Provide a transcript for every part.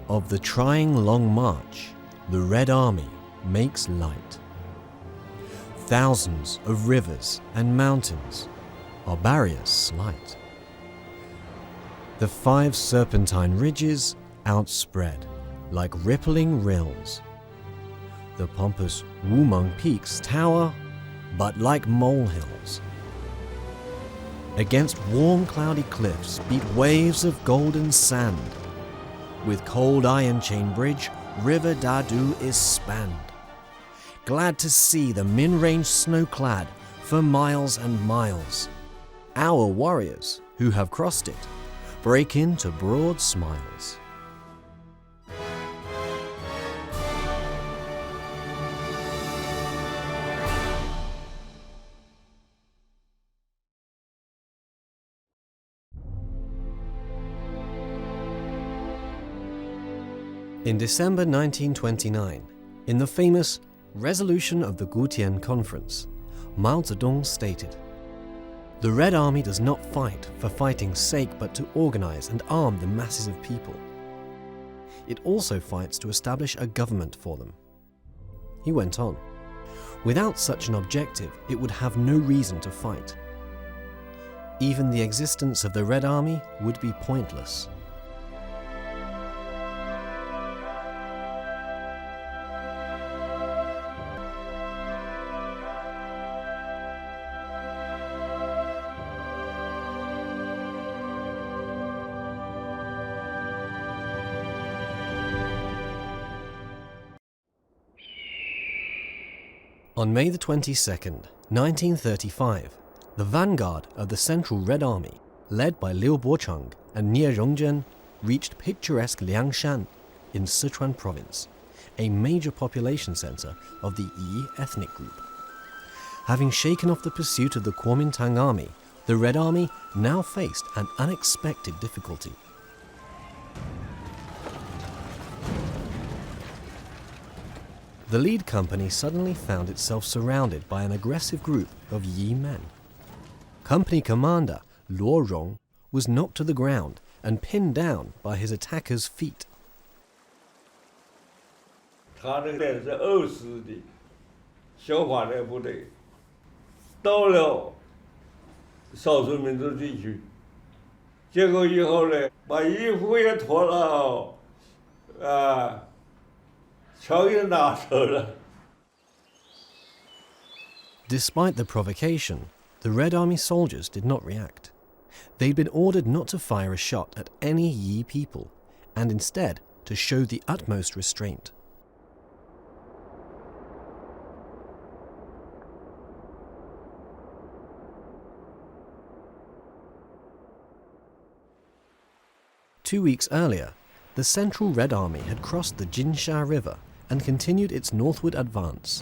Of the trying long march, the Red Army makes light. Thousands of rivers and mountains are barriers slight. The 5 serpentine ridges outspread like rippling rills. The pompous Wumeng peaks tower, but like molehills. Against warm cloudy cliffs beat waves of golden sand. With cold iron chain bridge, River Dadu is spanned. Glad to see the Min Range snow-clad for miles and miles. Our warriors, who have crossed it, break into broad smiles. In December 1929, in the famous Resolution of the Gutian Conference, Mao Zedong stated, "The Red Army does not fight for fighting's sake but to organize and arm the masses of people. It also fights to establish a government for them." He went on, "Without such an objective, it would have no reason to fight. Even the existence of the Red Army would be pointless." On May the 22nd, 1935, the vanguard of the Central Red Army, led by Liu Bochang and Nie Rongzhen, reached picturesque Liangshan in Sichuan province, a major population center of the Yi ethnic group. Having shaken off the pursuit of the Kuomintang army, the Red Army now faced an unexpected difficulty. The lead company suddenly found itself surrounded by an aggressive group of Yi men. Company commander Luo Rong was knocked to the ground and pinned down by his attackers' feet. 他那个是20的消防的部队，到了少数民族地区，结果以后呢，把衣服也脱了，枪也拿走了。 Despite the provocation, the Red Army soldiers did not react. They'd been ordered not to fire a shot at any Yi people, and instead to show the utmost restraint. Two weeks earlier, the Central Red Army had crossed the Jinsha River and continued its northward advance.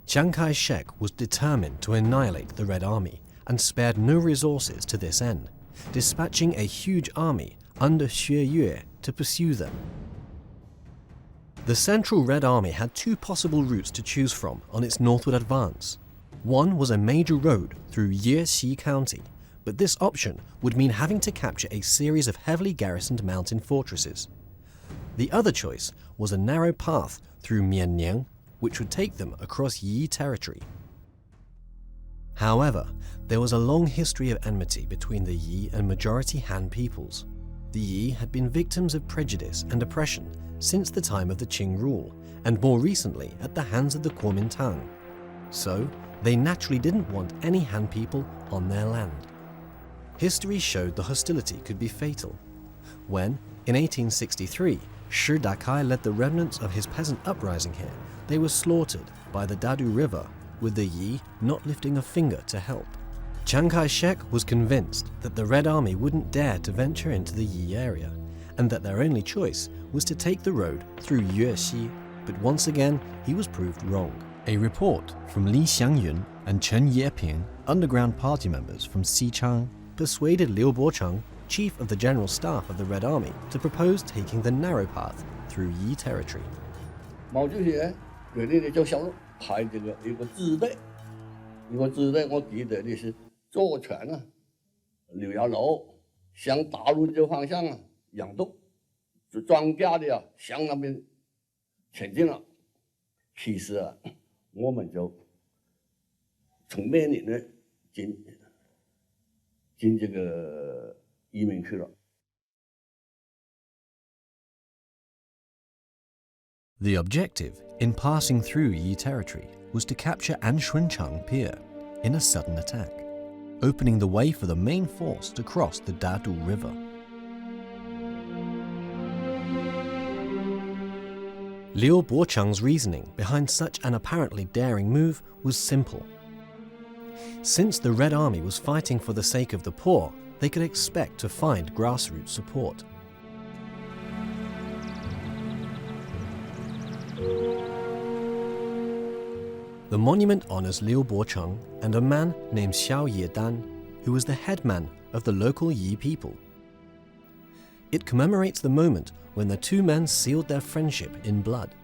Chiang Kai-shek was determined to annihilate the Red Army and spared no resources to this end, dispatching a huge army under Xue Yue to pursue them. The Central Red Army had two possible routes to choose from on its northward advance. One was a major road through Yexi County, but this option would mean having to capture a series of heavily garrisoned mountain fortresses. The other choice was a narrow path through Mianyang, which would take them across Yi territory. However, there was a long history of enmity between the Yi and majority Han peoples. The Yi had been victims of prejudice and oppression since the time of the Qing rule, and more recently at the hands of the Kuomintang. So, they naturally didn't want any Han people on their land. History showed the hostility could be fatal. When, in 1863, Shi Dakai led the remnants of his peasant uprising here, they were slaughtered by the Dadu River, with the Yi not lifting a finger to help. Chiang Kai-shek was convinced that the Red Army wouldn't dare to venture into the Yi area, and that their only choice was to take the road through Yuexi, but once again he was proved wrong. A report from Li Xiangyun and Chen Yeping, underground party members from Xichang, persuaded Liu Bochang, chief of the general staff of the Red Army, to propose taking the narrow path through Yi territory. 毛主席决定的就想派这个一个支队，我记得的是左权刘亚楼向大润这方向佯动，就装甲的向那边前进了。其实我们就从面临的进这个移民区了。The objective in passing through Yi territory was to capture Anshunchang Pier in a sudden attack, opening the way for the main force to cross the Dadu River. Liu Bochang's reasoning behind such an apparently daring move was simple. Since the Red Army was fighting for the sake of the poor, they could expect to find grassroots support. The monument honors Liu Bochang and a man named Xiao Yedan, who was the headman of the local Yi people. It commemorates the moment when the two men sealed their friendship in blood.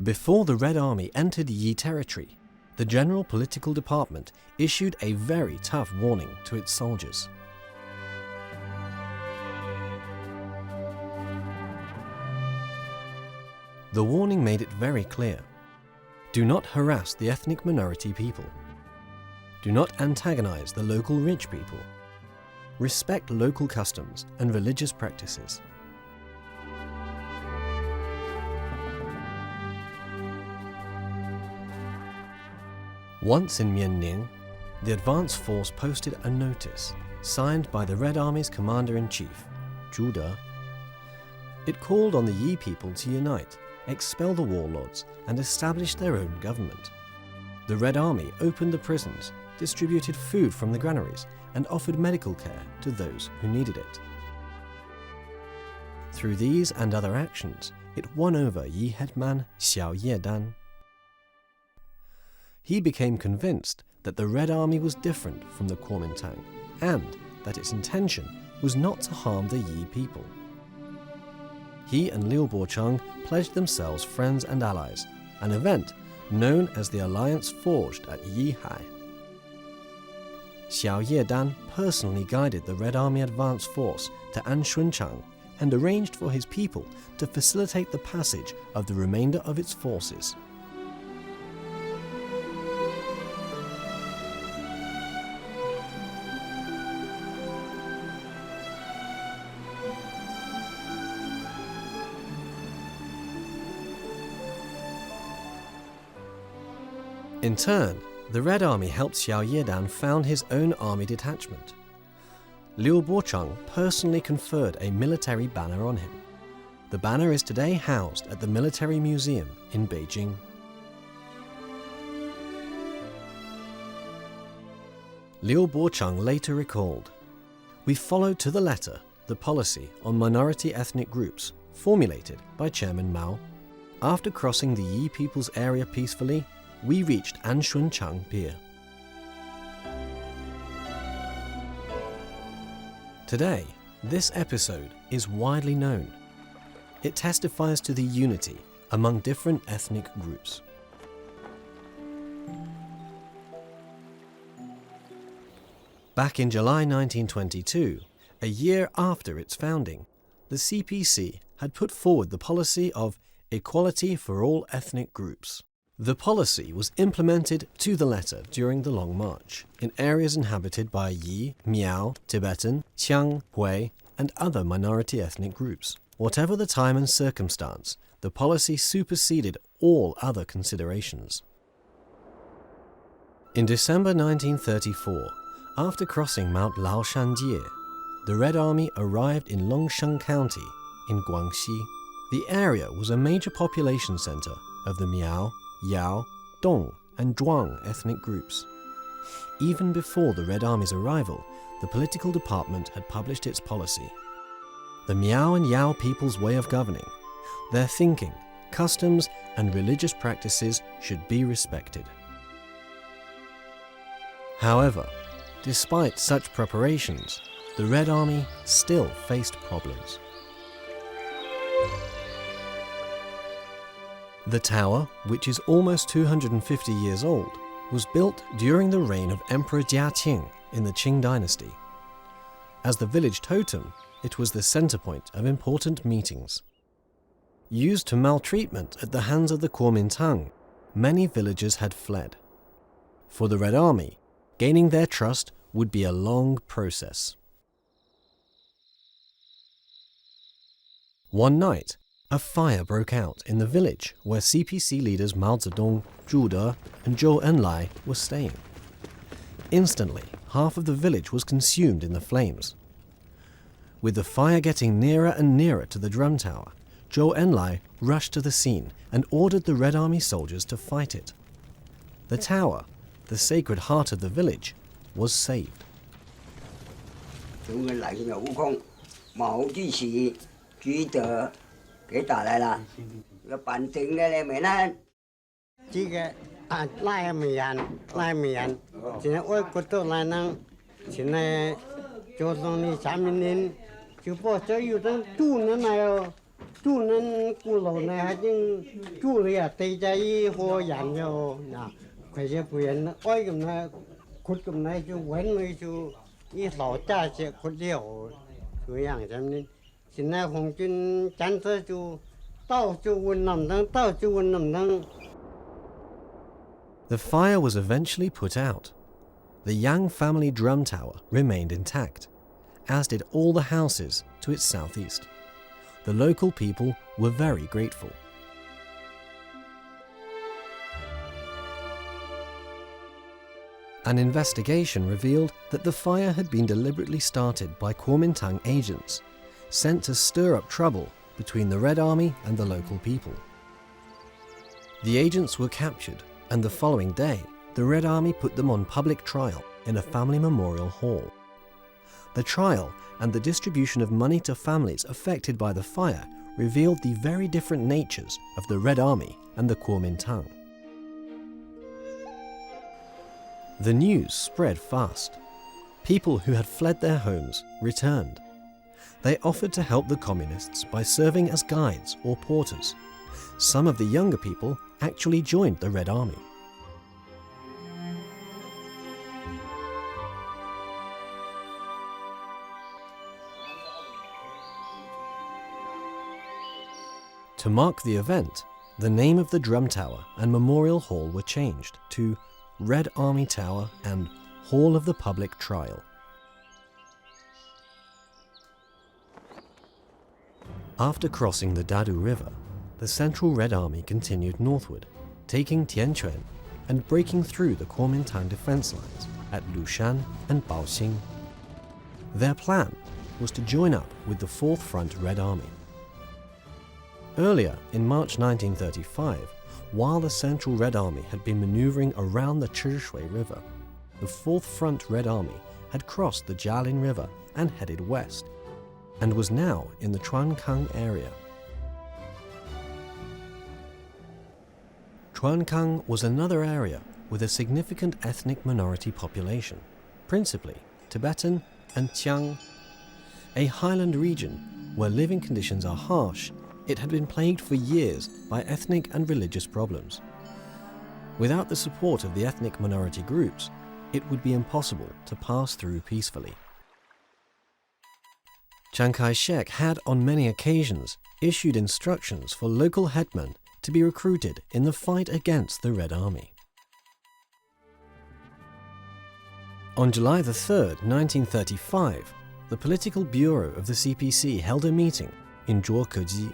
Before the Red Army entered Yi territory, the General Political Department issued a very tough warning to its soldiers. The warning made it very clear: do not harass the ethnic minority people. Do not antagonize the local rich people. Respect local customs and religious practices. Once in Mianning, the advance force posted a notice signed by the Red Army's commander-in-chief, Zhu De. It called on the Yi people to unite, expel the warlords, and establish their own government. The Red Army opened the prisons, distributed food from the granaries, and offered medical care to those who needed it. Through these and other actions, it won over Yi headman Xiao Yedan. He became convinced that the Red Army was different from the Kuomintang, and that its intention was not to harm the Yi people. He and Liu Bochang pledged themselves friends and allies, an event known as the alliance forged at Yihai. Xiao Yedan personally guided the Red Army advance force to Anshunchang and arranged for his people to facilitate the passage of the remainder of its forces. In turn, the Red Army helped Xiao Yedan found his own army detachment. Liu Bochang personally conferred a military banner on him. The banner is today housed at the Military Museum in Beijing. Liu Bochang later recalled, "We followed to the letter the policy on minority ethnic groups formulated by Chairman Mao. After crossing the Yi people's area peacefully, we reached Anshunchang Pier." Today, this episode is widely known. It testifies to the unity among different ethnic groups. Back in July 1922, a year after its founding, the CPC had put forward the policy of equality for all ethnic groups. The policy was implemented to the letter during the Long March in areas inhabited by Yi, Miao, Tibetan, Qiang, Hui, and other minority ethnic groups. Whatever the time and circumstance, the policy superseded all other considerations. In December 1934, after crossing Mount Laoshanjie, the Red Army arrived in Longsheng County in Guangxi. The area was a major population center of the Miao, Yao, Dong, and Zhuang ethnic groups. Even before the Red Army's arrival, the political department had published its policy. The Miao and Yao people's way of governing, their thinking, customs, and religious practices should be respected. However, despite such preparations, the Red Army still faced problems. The tower, which is almost 250 years old, was built during the reign of Emperor Jiaqing in the Qing dynasty. As the village totem, it was the center point of important meetings. Used to maltreatment at the hands of the Kuomintang, many villagers had fled. For the Red Army, gaining their trust would be a long process. One night, a fire broke out in the village where CPC leaders Mao Zedong, Zhu De, and Zhou Enlai were staying. Instantly, half of the village was consumed in the flames. With the fire getting nearer and nearer to the drum tower, Zhou Enlai rushed to the scene and ordered the Red Army soldiers to fight it. The tower, the sacred heart of the village, was saved. The fire was eventually put out. The Yang family drum tower remained intact, as did all the houses to its southeast. The local people were very grateful. An investigation revealed that the fire had been deliberately started by Kuomintang agents, sent to stir up trouble between the Red Army and the local people. The agents were captured, and the following day, the Red Army put them on public trial in a family memorial hall. The trial and the distribution of money to families affected by the fire revealed the very different natures of the Red Army and the Kuomintang. The news spread fast. People who had fled their homes returned. They offered to help the communists by serving as guides or porters. Some of the younger people actually joined the Red Army. To mark the event, the name of the drum tower and memorial hall were changed to Red Army Tower and Hall of the Public Trial. After crossing the Dadu River, the Central Red Army continued northward, taking Tianquan and breaking through the Kuomintang defense lines at Lushan and Baoxing. Their plan was to join up with the Fourth Front Red Army. Earlier, in March 1935, while the Central Red Army had been maneuvering around the Chishui River, the Fourth Front Red Army had crossed the Jialin River and headed west, and was now in the Chuankang area. Chuankang was another area with a significant ethnic minority population, principally Tibetan and Qiang. A highland region where living conditions are harsh, it had been plagued for years by ethnic and religious problems. Without the support of the ethnic minority groups, it would be impossible to pass through peacefully. Chiang Kai-shek had on many occasions issued instructions for local headmen to be recruited in the fight against the Red Army. On July 3, 1935, the Political Bureau of the CPC held a meeting in Zhuokeji.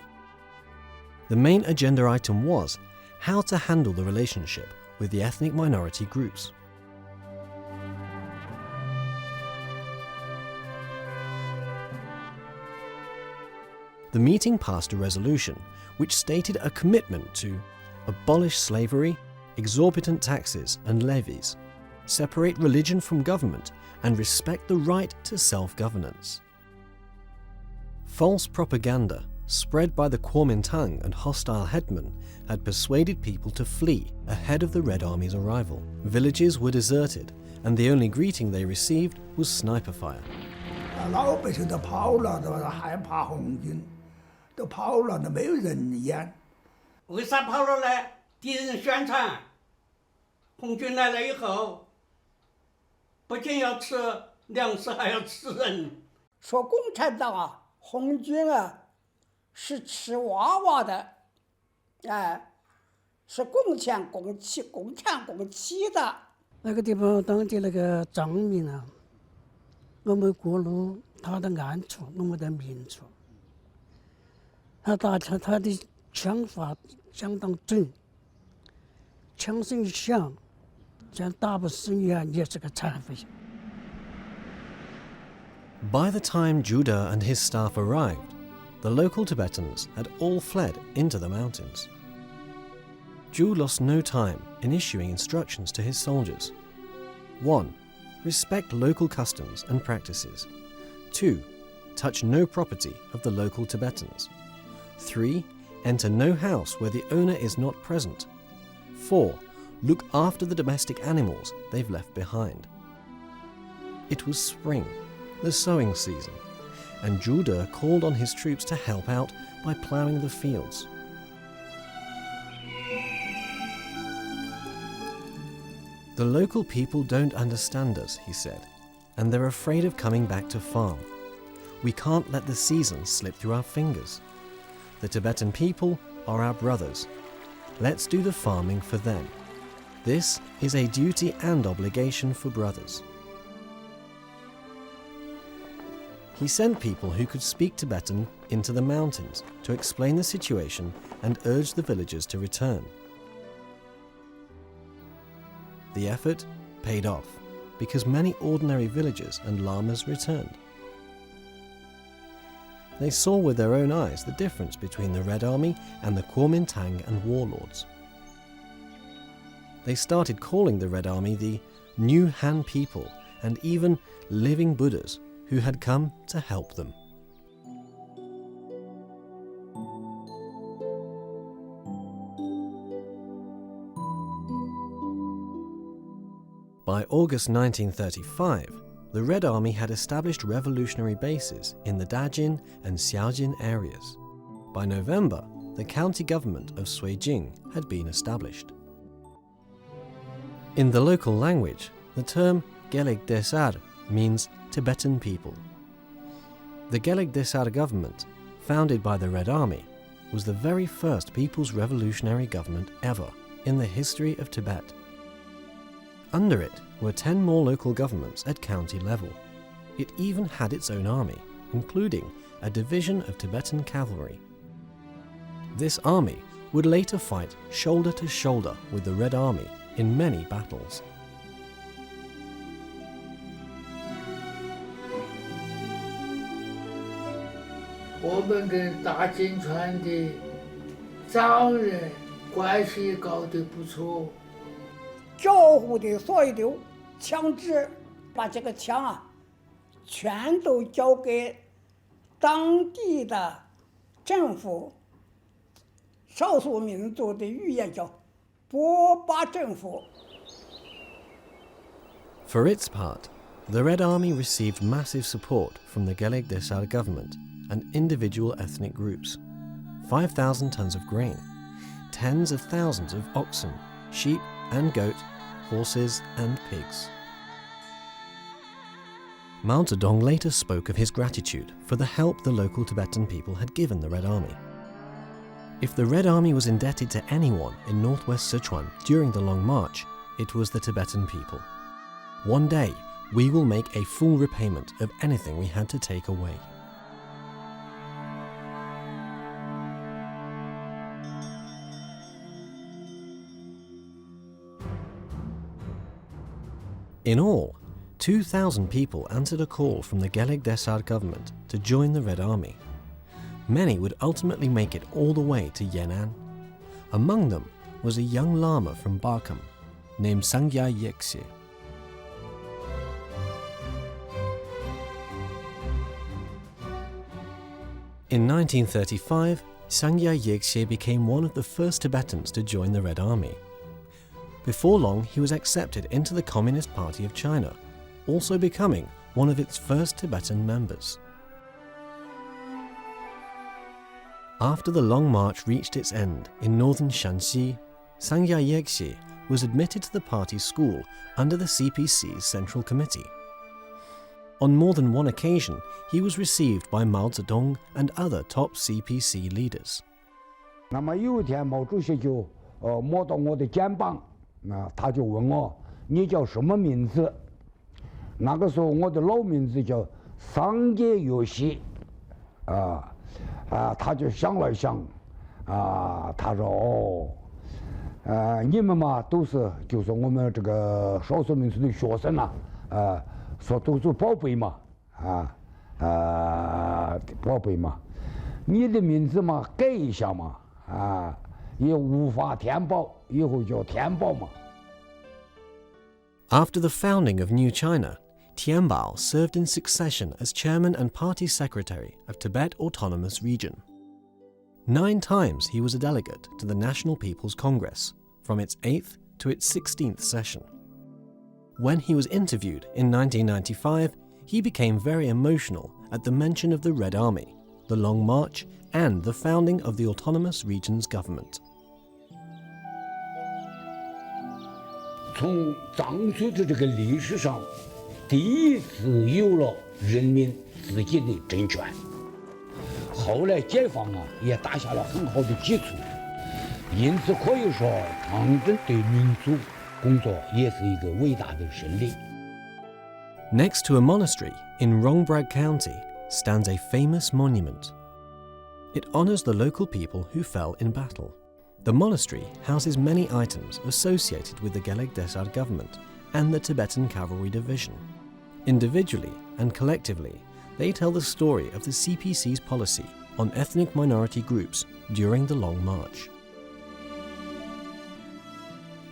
The main agenda item was how to handle the relationship with the ethnic minority groups. The meeting passed a resolution which stated a commitment to abolish slavery, exorbitant taxes and levies, separate religion from government, and respect the right to self-governance. False propaganda spread by the Kuomintang and hostile headmen had persuaded people to flee ahead of the Red Army's arrival. Villages were deserted, and the only greeting they received was sniper fire. 老百姓都跑了，都害怕红军，都跑了，都没有人烟。为啥跑了来？敌人宣传，红军来了以后，不仅要吃粮食，还要吃人。说共产党啊，红军啊，是吃娃娃的，哎，是共产共妻的。那个地方当地那个藏民啊，我们过路他的暗处，我们的明处。他的枪法相当准，枪声一响，像打不死你啊，你也是个残废。By the time Judah and his staff arrived, the local Tibetans had all fled into the mountains. Zhu lost no time in issuing instructions to his soldiers. 1. Respect local customs and practices. 2. Touch no property of the local Tibetans. 3. Enter no house where the owner is not present. 4. Look after the domestic animals they've left behind. It was spring, the sowing season, and Judah called on his troops to help out by ploughing the fields. The local people don't understand us, he said, and they're afraid of coming back to farm. We can't let the season slip through our fingers. The Tibetan people are our brothers. Let's do the farming for them. This is a duty and obligation for brothers. He sent people who could speak Tibetan into the mountains to explain the situation and urge the villagers to return. The effort paid off because many ordinary villagers and lamas returned. They saw with their own eyes the difference between the Red Army and the Kuomintang and warlords. They started calling the Red Army the New Han people and even living Buddhas who had come to help them. By August 1935, the Red Army had established revolutionary bases in the Dajin and Xiaojin areas. By November, the county government of Suijing had been established. In the local language, the term Geleg Desar means Tibetan people. The Geleg Desar government, founded by the Red Army, was the very first People's Revolutionary Government ever in the history of Tibet. Under it were 10 more local governments at county level. It even had its own army, including a division of Tibetan cavalry. This army would later fight shoulder to shoulder with the Red Army in many battles. We 们跟大金川的藏人关系搞得不错。交互的所有的枪支，把这个枪啊，全都交给当地的政府。少数民族的语言叫波巴政府。For its part, the Red Army received massive support from the Geleg Desar government and individual ethnic groups. 5,000 tons of grain, tens of thousands of oxen, sheep and goat, horses and pigs. Mao Zedong later spoke of his gratitude for the help the local Tibetan people had given the Red Army. If the Red Army was indebted to anyone in northwest Sichuan during the Long March, it was the Tibetan people. One day, we will make a full repayment of anything we had to take away. In all, 2,000 people answered a call from the Geleg Desar government to join the Red Army. Many would ultimately make it all the way to Yan'an. Among them was a young lama from Barkham named Sangya Yekse. In 1935, Sangya Yekse became one of the first Tibetans to join the Red Army. Before long, he was accepted into the Communist Party of China, also becoming one of its first Tibetan members. After the long march reached its end in northern Shanxi, Sang Yexie was admitted to the party's school under the CPC's Central Committee. On more than one occasion, he was received by Mao Zedong and other top CPC leaders. 那么有一天，毛主席就摸到我的肩膀，他就问我你叫什么名字？那个时候我的老名字叫桑叶有希，他就想了想，他说你们嘛都是就是我们这个少数民族的学生呐，说都是宝贝嘛，宝贝嘛，你的名字嘛改一下嘛，也无法填饱，以后叫填饱嘛。 After the founding of New China, Tianbao served in succession as chairman and party secretary of Tibet Autonomous Region. 9 times he was a delegate to the National People's Congress, from its 8th to its 16th session. When he was interviewed in 1995, he became very emotional at the mention of the Red Army, the Long March, and the founding of the Autonomous Region's government. 从藏族的这个历史上，第一次有了人民自己的政权。后来解放也打下了很好的基础，因此可以说，抗争对民族工作也是一个伟大的胜利。 Next to a monastery in Rongbrag County stands a famous monument. It honors the local people who fell in battle. The monastery houses many items associated with the Geleg Desar government and the Tibetan Cavalry Division. Individually and collectively, they tell the story of the CPC's policy on ethnic minority groups during the Long March.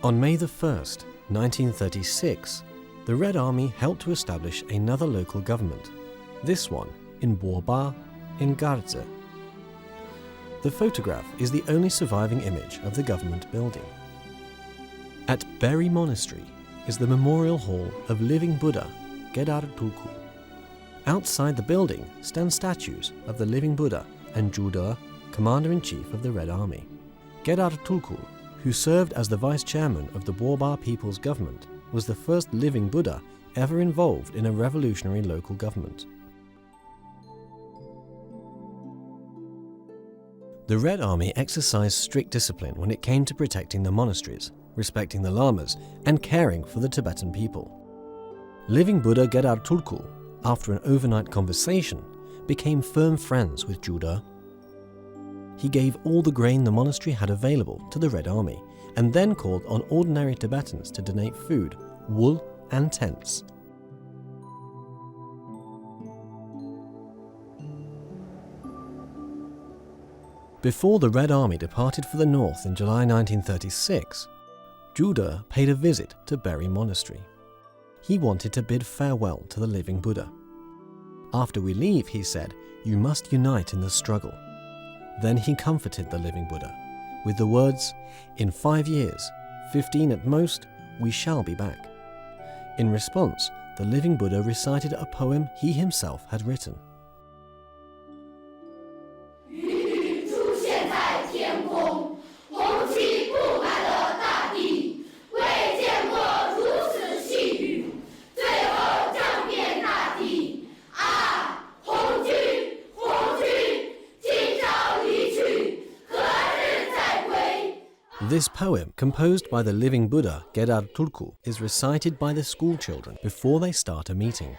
On May the 1st, 1936, the Red Army helped to establish another local government, this one in Boba in Garze. The photograph is the only surviving image of the government building. At Beri Monastery is the memorial hall of living Buddha, Gedar Tulku. Outside the building stand statues of the living Buddha and Juda, Commander-in-Chief of the Red Army. Gedar Tulku, who served as the vice chairman of the Boba People's Government, was the first living Buddha ever involved in a revolutionary local government. The Red Army exercised strict discipline when it came to protecting the monasteries, respecting the lamas, and caring for the Tibetan people. Living Buddha Gedar Tulku, after an overnight conversation, became firm friends with Juda. He gave all the grain the monastery had available to the Red Army, and then called on ordinary Tibetans to donate food, wool, and tents. Before the Red Army departed for the north in July 1936, Juda paid a visit to Beri Monastery. He wanted to bid farewell to the living Buddha. After we leave, he said, you must unite in the struggle. Then he comforted the living Buddha with the words, in 5 years, 15 at most, we shall be back. In response, the living Buddha recited a poem he himself had written. This poem, composed by the living Buddha Gedar Tulku, is recited by the school children before they start a meeting.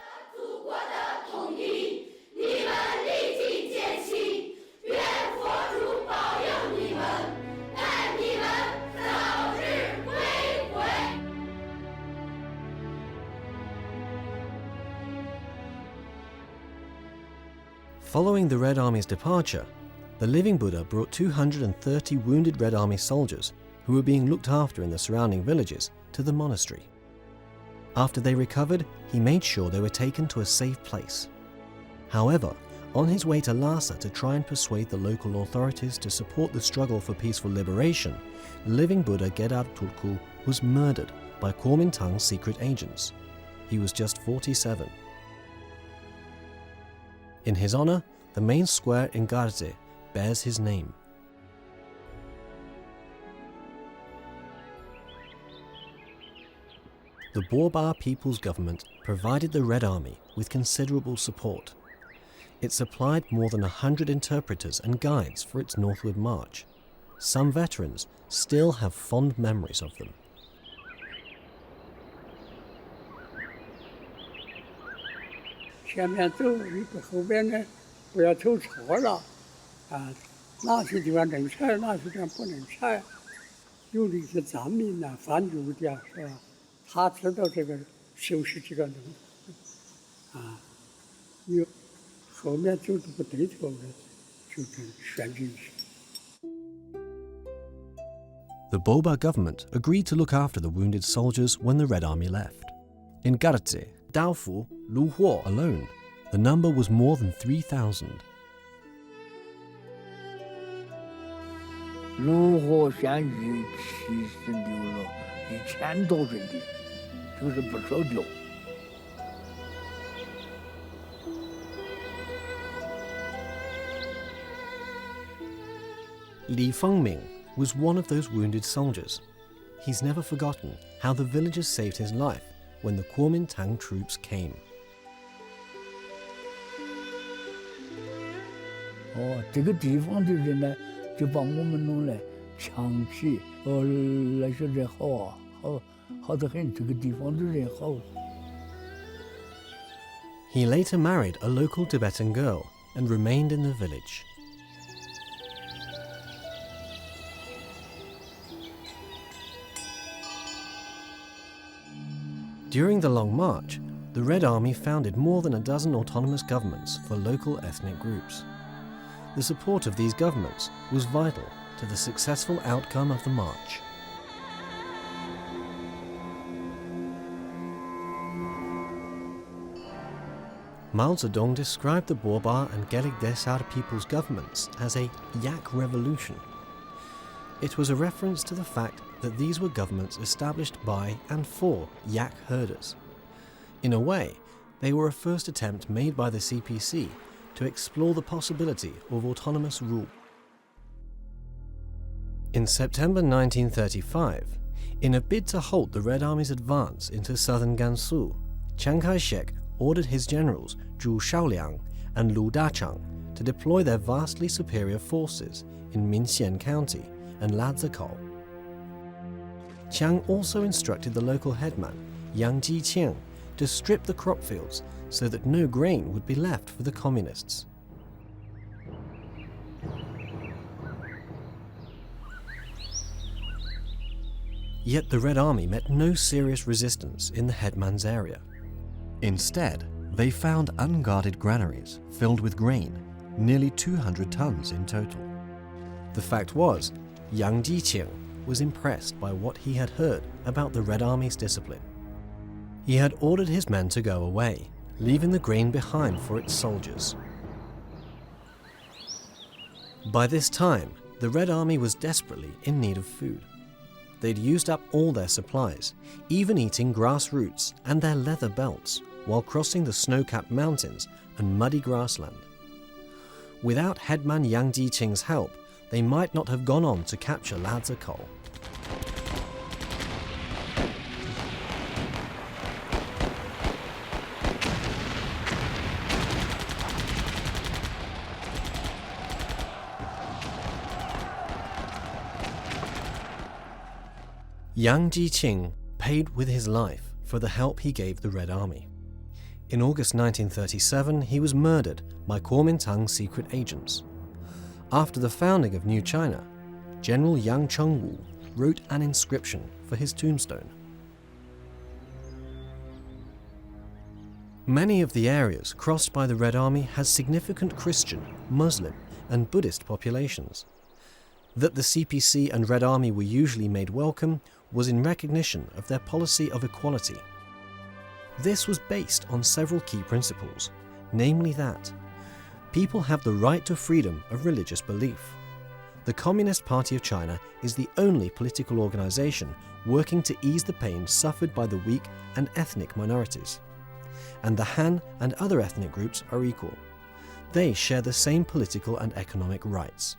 Following the Red Army's departure, the living Buddha brought 230 wounded Red Army soldiers who were being looked after in the surrounding villages to the monastery. After they recovered, he made sure they were taken to a safe place. However, on his way to Lhasa to try and persuade the local authorities to support the struggle for peaceful liberation, living Buddha Gedar Tulku was murdered by Kuomintang secret agents. He was just 47. In his honor, the main square in Garze bears his name. The Boer People's Government provided the Red Army with considerable support. It supplied more than 100 interpreters and guides for its northward march. Some veterans still have fond memories of them. 前面走一个，后边呢不要走错了，哪些地方能踩，哪些地方不能踩。有的一些藏民呐，犯路的是吧？他知道这个修饰这个路，有后面走的不对头的，就跟选进去。 The Boer government agreed to look after the wounded soldiers when the Red Army left. In Garze, Daofu, Luhuo alone, the number was more than 3,000. 龙河县域76了1000多人的，就是不少掉。 Fong Ming was one of those wounded soldiers. He's never forgotten how the villagers saved his life when the Kuomintang troops came. 这个地方的人呢，就把我们弄来抢起。那些人好得很，这个地方的人好。 He later married a local Tibetan girl and remained in the village. During the Long March, the Red Army founded more than a dozen autonomous governments for local ethnic groups. The support of these governments was vital to the successful outcome of the march. Mao Zedong described the Boer and Gelik Desar people's governments as a yak revolution. It was a reference to the fact that these were governments established by and for yak herders. In a way, they were a first attempt made by the CPC to explore the possibility of autonomous rule. In September 1935, in a bid to halt the Red Army's advance into southern Gansu, Chiang Kai-shek ordered his generals Zhu Shaoliang and Lu Dachang to deploy their vastly superior forces in Minxian County and Ladzakol. Chiang also instructed the local headman, Yang Jiqiang, to strip the crop fields so that no grain would be left for the communists. Yet the Red Army met no serious resistance in the headman's area. Instead, they found unguarded granaries filled with grain, nearly 200 tons in total. The fact was, Yang Jiqiang was impressed by what he had heard about the Red Army's discipline. He had ordered his men to go away, leaving the grain behind for its soldiers. By this time, the Red Army was desperately in need of food. They'd used up all their supplies, even eating grass roots and their leather belts, while crossing the snow-capped mountains and muddy grassland. Without headman Yang Jiqiang's help, they might not have gone on to capture Ladzakol. Yang Jiqiang paid with his life for the help he gave the Red Army. In August 1937, he was murdered by Kuomintang secret agents. After the founding of New China, General Yang Chengwu wrote an inscription for his tombstone. Many of the areas crossed by the Red Army has significant Christian, Muslim, and Buddhist populations. That the CPC and Red Army were usually made welcome was in recognition of their policy of equality. This was based on several key principles, namely that people have the right to freedom of religious belief. The Communist Party of China is the only political organization working to ease the pain suffered by the weak and ethnic minorities. And the Han and other ethnic groups are equal. they share the same political and economic rights.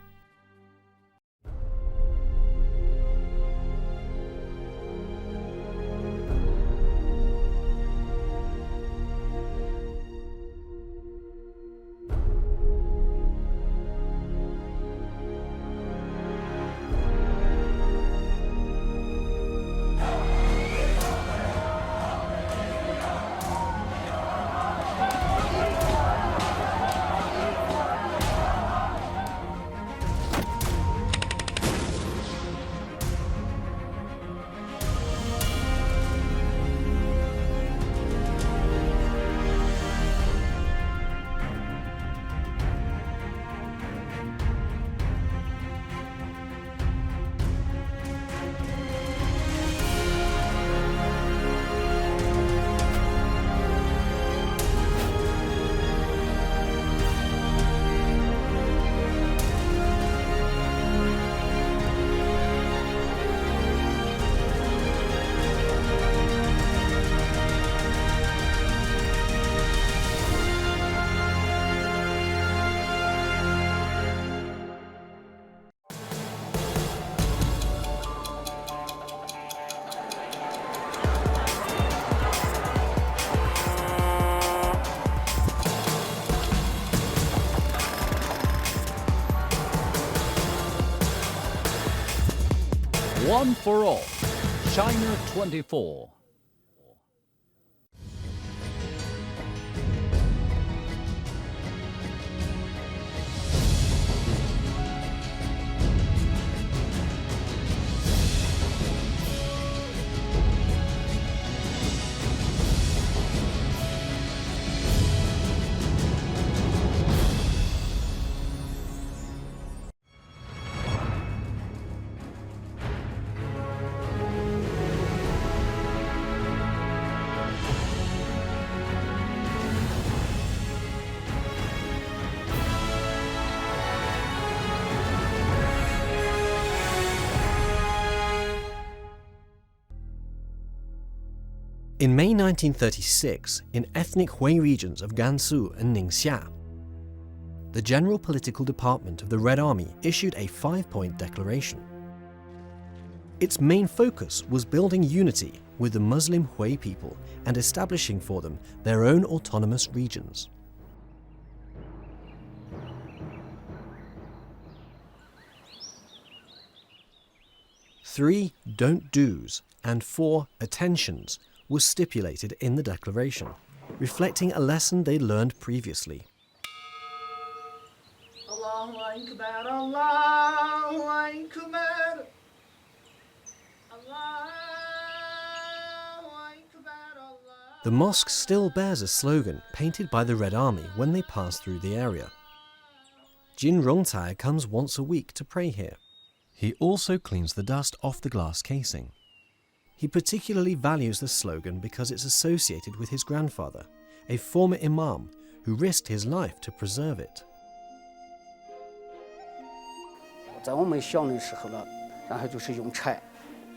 One for all. China 24. In May 1936, in ethnic Hui regions of Gansu and Ningxia, the General Political Department of the Red Army issued a 5-point declaration. Its main focus was building unity with the Muslim Hui people and establishing for them their own autonomous regions. 3 don't do's and 4 attentions was stipulated in the declaration, reflecting a lesson they learned previously. Allahu Akbar, Allahu Akbar, Allahu Akbar, Allah. The mosque still bears a slogan painted by the Red Army when they pass through the area. Jin Rongcai comes once a week to pray here. He also cleans the dust off the glass casing. He particularly values the slogan because it's associated with his grandfather, a former imam who risked his life to preserve it. 在我们小的时候了，然后就是用柴，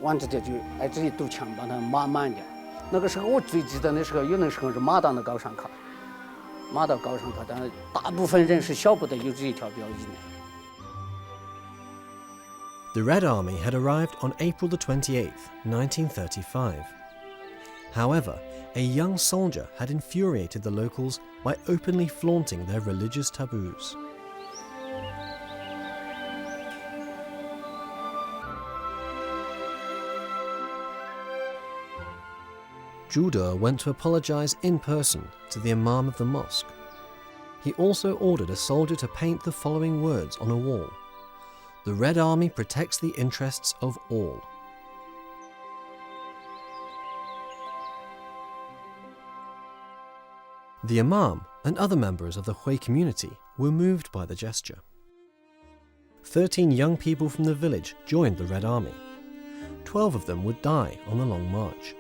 往这就挨着一堵墙把它码满掉。那个时候我最记得的时候，有的时候是码到了高上考，码到高上考，但是大部分人是晓不得有这一条标记的。 The Red Army had arrived on April the 28th, 1935. However, a young soldier had infuriated the locals by openly flaunting their religious taboos. Zhu De went to apologize in person to the imam of the mosque. He also ordered a soldier to paint the following words on a wall: "The Red Army protects the interests of all." The imam and other members of the Hui community were moved by the gesture. 13 young people from the village joined the Red Army. 12 of them would die on the long march.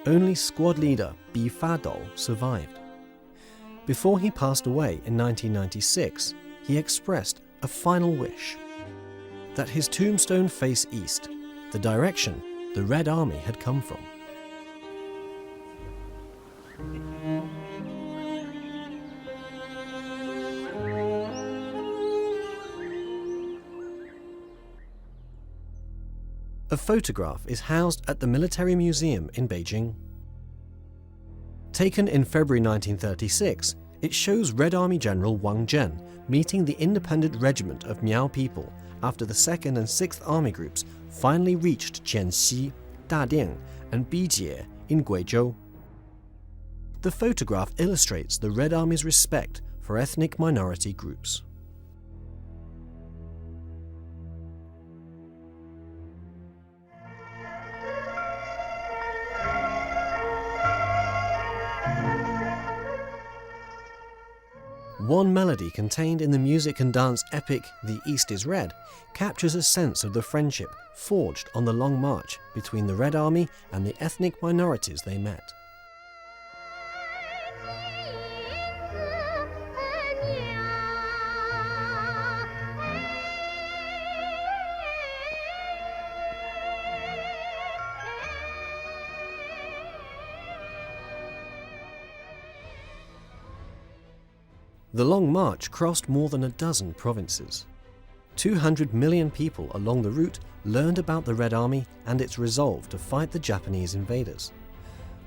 Only squad leader Bi Fadou survived. Before he passed away in 1996, he expressed a final wish: that his tombstone face east, the direction the Red Army had come from. A photograph is housed at the Military Museum in Beijing. Taken in February 1936, it shows Red Army General Wang Zhen meeting the independent regiment of Miao people after the 2nd and 6th Army groups finally reached Qianxi, Dadian, and Bijie in Guizhou. The photograph illustrates the Red Army's respect for ethnic minority groups. One melody contained in the music and dance epic The East is Red captures a sense of the friendship forged on the Long March between the Red Army and the ethnic minorities they met. The Long March crossed more than a dozen provinces. 200 million people along the route learned about the Red Army and its resolve to fight the Japanese invaders.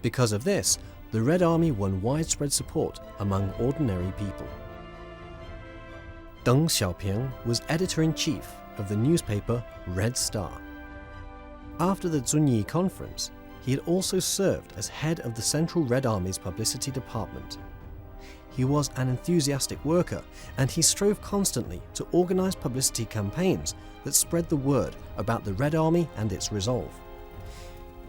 Because of this, the Red Army won widespread support among ordinary people. Deng Xiaoping was editor-in-chief of the newspaper Red Star. After the Zunyi Conference, he had also served as head of the Central Red Army's publicity department. He was an enthusiastic worker, and he strove constantly to organize publicity campaigns that spread the word about the Red Army and its resolve.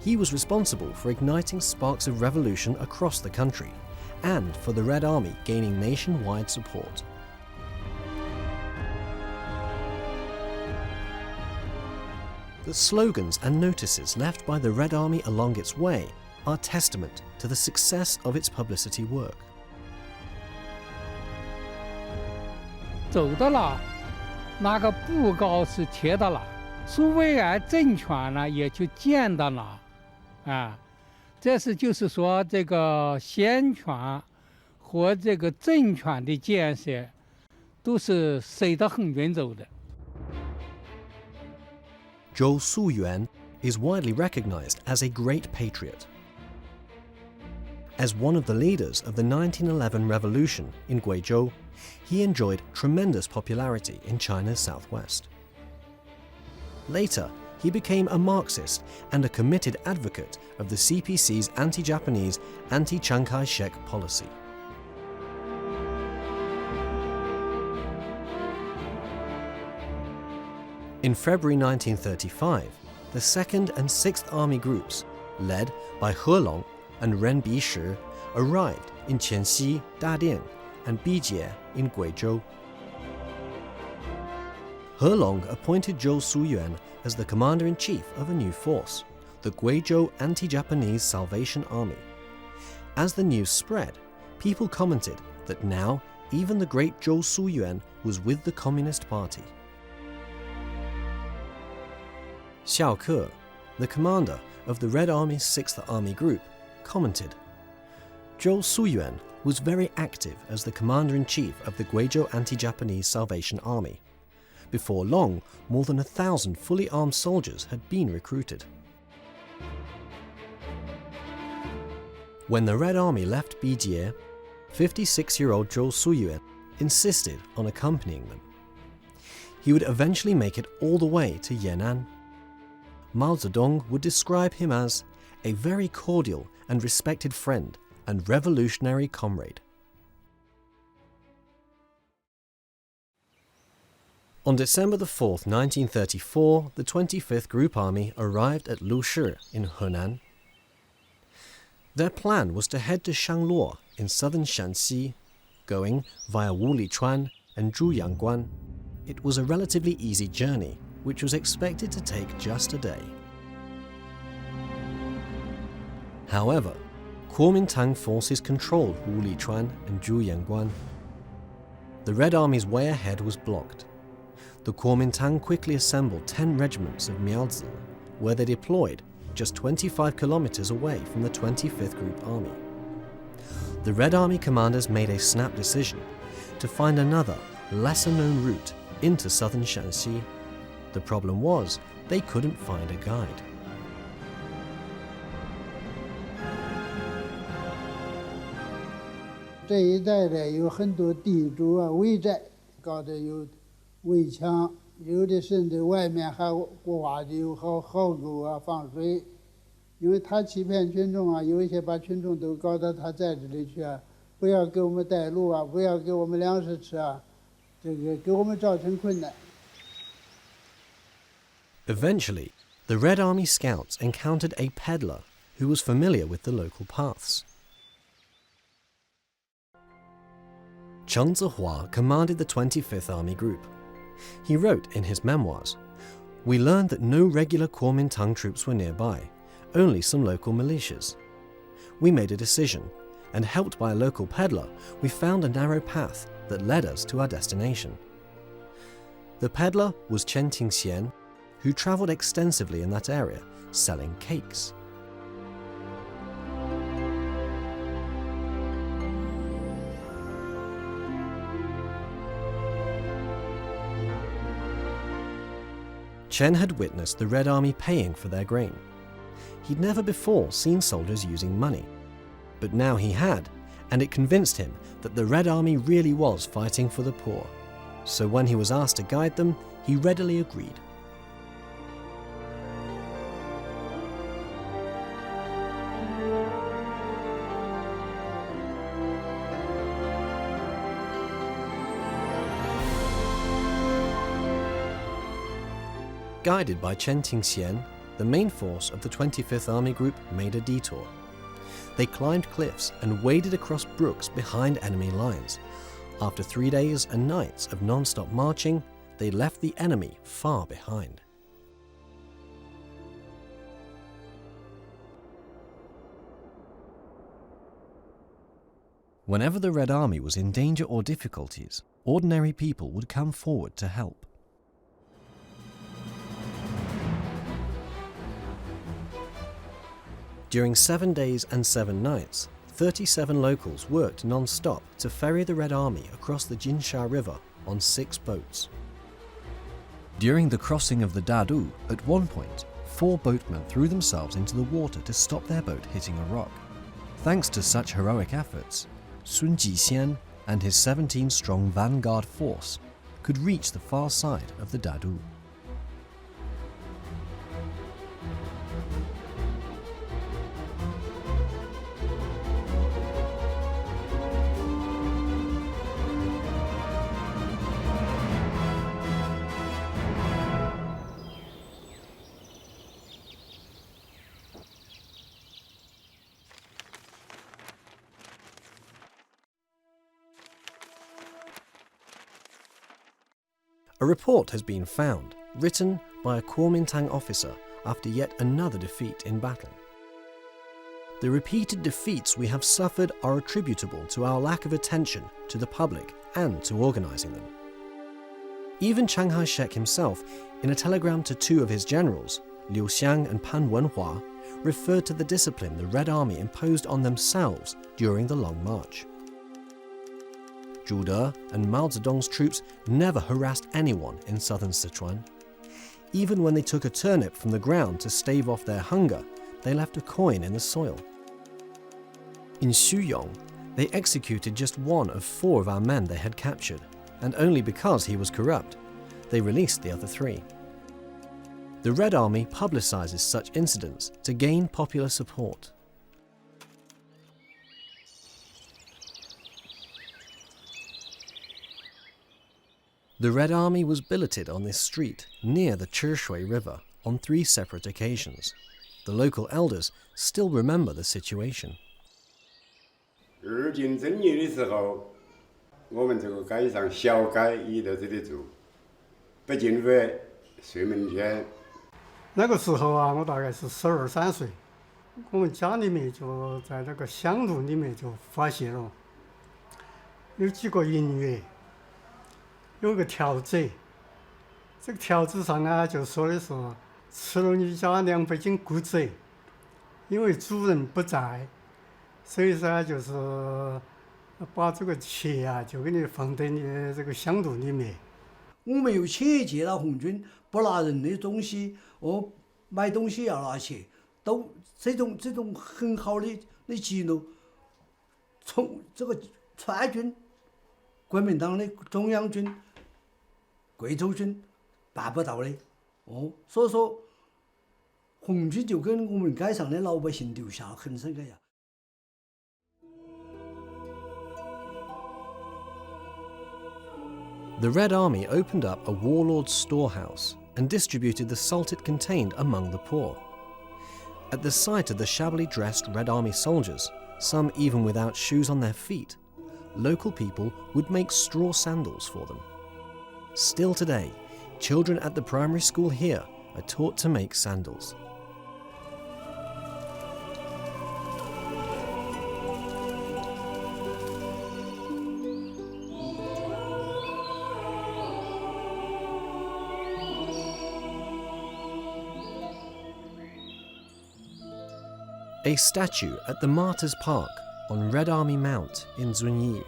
He was responsible for igniting sparks of revolution across the country, and for the Red Army gaining nationwide support. The slogans and notices left by the Red Army along its way are testament to the success of its publicity work. 走到了，那个布告是贴到了，苏维埃政权呢也就见到了，这是就是说这个先权和这个政权的建设都是随着横云走的。Zhou Suyuan is widely recognized as a great patriot. As one of the leaders of the 1911 revolution in Guizhou, he enjoyed tremendous popularity in China's southwest. Later, he became a Marxist and a committed advocate of the CPC's anti-Japanese, anti-Chiang Kai-shek policy. In February 1935, the 2nd and 6th Army groups, led by He Long and Ren Bishi, arrived in Qianxi, Dadian, and Bijie in Guizhou. He Long appointed Zhou Suyuan as the commander-in-chief of a new force, the Guizhou Anti-Japanese Salvation Army. As the news spread, people commented that now even the great Zhou Suyuan was with the Communist Party. Xiao Ke, the commander of the Red Army's 6th Army Group, commented, Zhou Suyuan was very active as the commander-in-chief of the Guizhou Anti-Japanese Salvation Army. Before long, more than 1,000 fully armed soldiers had been recruited. When the Red Army left Bijie, 56-year-old Zhou Suyuan insisted on accompanying them. He would eventually make it all the way to Yan'an. Mao Zedong would describe him as a very cordial and respected friend and revolutionary comrade. On December 4th, 1934, the 25th Group Army arrived at Lushi in Henan. Their plan was to head to Shangluo in southern Shanxi, going via Wulichuan and Zhuyangguan. It was a relatively easy journey, which was expected to take just a day. However, Kuomintang forces controlled Wulichuan and Zhuyangguan. The Red Army's way ahead was blocked. The Kuomintang quickly assembled 10 regiments of Miaozi, where they deployed just 25 kilometers away from the 25th Group Army. The Red Army commanders made a snap decision to find another, lesser-known route into southern Shanxi. The problem was they couldn't find a guide.这一带的有很多地主啊，围寨搞得有围墙，有的甚至外面还挖的有壕沟啊，放水。因为他欺骗群众啊，有一些把群众都搞到他寨子里去啊，不要给我们带路啊，不要给我们粮食吃啊，这个给我们造成困难。Eventually, the Red Army scouts encountered a peddler who was familiar with the local paths. Cheng Zihua commanded the 25th Army Group. He wrote in his memoirs, "We learned that no regular Kuomintang troops were nearby, only some local militias. We made a decision, and helped by a local peddler, we found a narrow path that led us to our destination." The peddler was Chen Tingxian, who travelled extensively in that area, selling cakes. Chen had witnessed the Red Army paying for their grain. He'd never before seen soldiers using money, but now he had, and it convinced him that the Red Army really was fighting for the poor. So when he was asked to guide them, he readily agreed. Guided by Chen Tingxian, the main force of the 25th Army Group made a detour. They climbed cliffs and waded across brooks behind enemy lines. After 3 days and nights of non-stop marching, they left the enemy far behind. Whenever the Red Army was in danger or difficulties, ordinary people would come forward to help. During 7 days and 7 nights, 37 locals worked non-stop to ferry the Red Army across the Jinsha River on 6 boats. During the crossing of the Dadu, at one point, 4 boatmen threw themselves into the water to stop their boat hitting a rock. Thanks to such heroic efforts, Sun Jixian and his 17-strong vanguard force could reach the far side of the Dadu. A report has been found, written by a Kuomintang officer after yet another defeat in battle. The repeated defeats we have suffered are attributable to our lack of attention to the public and to organising them. Even Chiang Kai-shek himself, in a telegram to 2 of his generals, Liu Xiang and Pan Wenhua, referred to the discipline the Red Army imposed on themselves during the Long March. Zhu De and Mao Zedong's troops never harassed anyone in southern Sichuan. Even when they took a turnip from the ground to stave off their hunger, they left a coin in the soil. In Xuyong, they executed just 1 of 4 of our men they had captured, and only because he was corrupt, they released the other 3. The Red Army publicizes such incidents to gain popular support. The Red Army was billeted on this street near the Chirshui River on 3 separate occasions. The local elders still remember the situation. 日军征业的时候，我们这个街上小街也在这里住，北京路水门街。那个时候啊，我大概是12、13岁，我们家里面就在那个香炉里面就发现了有几个银元。 有个条子，这个条子上啊就说的是吃了你家200斤谷子，因为主人不在，所以说就是把这个钱啊就给你放在你的这个香炉里面。我们又切结了红军，不拿人的东西，买东西要拿去，都这种很好的记录，从这个川军、国民党的中央军、贵州军办不到的，所以说红军就跟我们街上的老百姓留下很深刻呀。The Red Army opened up a warlord's storehouse and distributed the salt it contained among the poor. At the sight of the shabbily dressed Red Army soldiers, some even without shoes on their feet, local people would make straw sandals for them. Still today, children at the primary school here are taught to make sandals. A statue at the Martyrs Park on Red Army Mount in Zunyi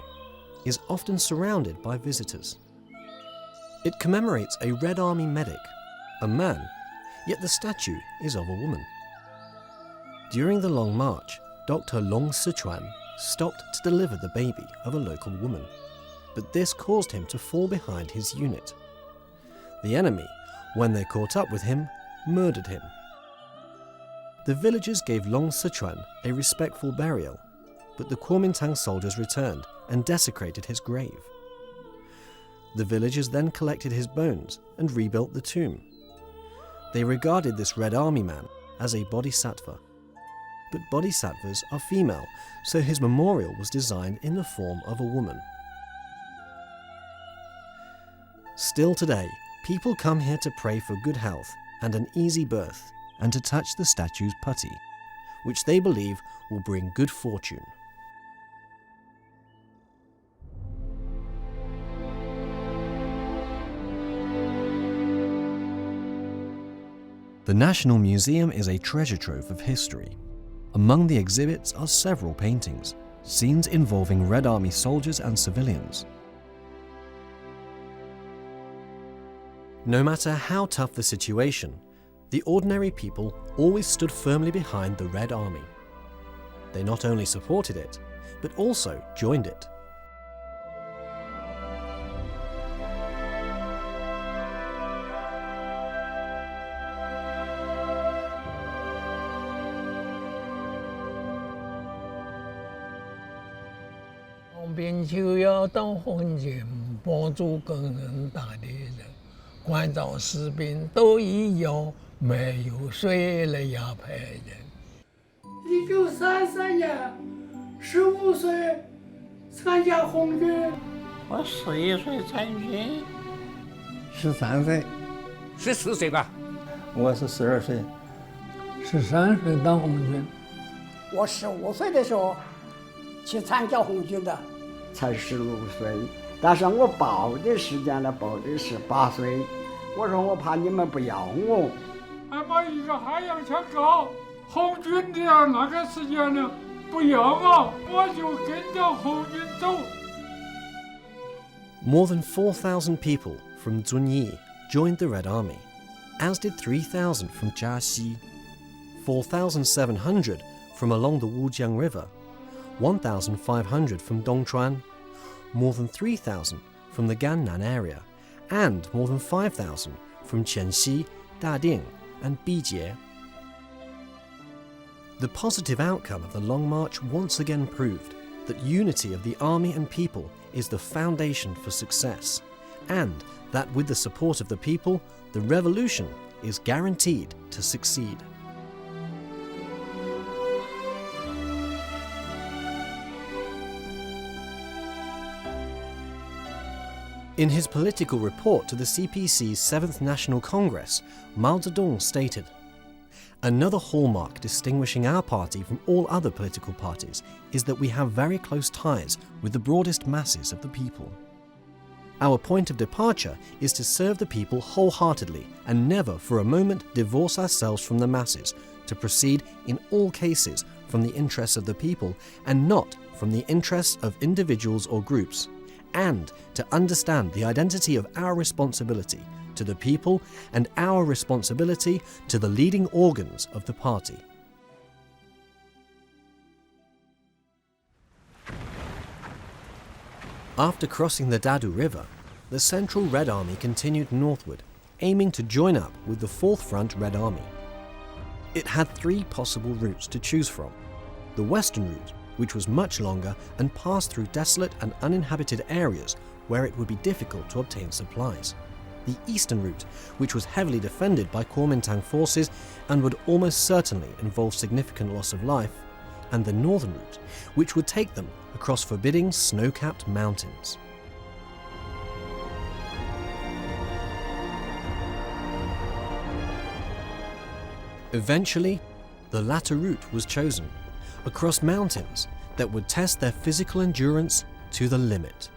is often surrounded by visitors. It commemorates a Red Army medic, a man, yet the statue is of a woman. During the Long March, Dr. Long Sichuan stopped to deliver the baby of a local woman, but this caused him to fall behind his unit. The enemy, when they caught up with him, murdered him. The villagers gave Long Sichuan a respectful burial, but the Kuomintang soldiers returned and desecrated his grave. The villagers then collected his bones and rebuilt the tomb. They regarded this Red Army man as a bodhisattva. But bodhisattvas are female, so his memorial was designed in the form of a woman. Still today, people come here to pray for good health and an easy birth, and to touch the statue's putti, which they believe will bring good fortune. The National Museum is a treasure trove of history. Among the exhibits are several paintings, scenes involving Red Army soldiers and civilians. No matter how tough the situation, the ordinary people always stood firmly behind the Red Army. They not only supported it, but also joined it.1933年，15岁参加红军。我11岁参军，13岁，14岁吧。我是12岁，13岁当红军。我15岁的时候去参加红军的，才16岁，但是我报的时间呢，报的18岁。我说我怕你们不要我。还把一个汉阳枪搞红军的那个时间呢，不要我，我就跟着红军走。More than 4,000 people from Zunyi joined the Red Army, as did 3,000 from Jiaxi, 4,700 from along the Wujiang River, 1,500 from Dongchuan, more than 3,000 from the Gannan area, and more than 5,000 from Qianxi, Dading, and Bijie. The positive outcome of the Long March once again proved that unity of the army and people is the foundation for success, and that with the support of the people, the revolution is guaranteed to succeed. In his political report to the CPC's 7th National Congress, Mao Zedong stated, "Another hallmark distinguishing our party from all other political parties is that we have very close ties with the broadest masses of the people. Our point of departure is to serve the people wholeheartedly and never for a moment divorce ourselves from the masses, to proceed in all cases from the interests of the people and not from the interests of individuals or groups, and to understand the identity of our responsibility to the people and our responsibility to the leading organs of the party. After crossing the Dadu River, the Central Red Army continued northward, aiming to join up with the Fourth Front Red Army. It had three possible routes to choose from. The western route, which was much longer and passed through desolate and uninhabited areas where it would be difficult to obtain supplies. The eastern route, which was heavily defended by Kuomintang forces and would almost certainly involve significant loss of life, and the northern route, which would take them across forbidding snow-capped mountains. Eventually, the latter route was chosen, across mountains that would test their physical endurance to the limit.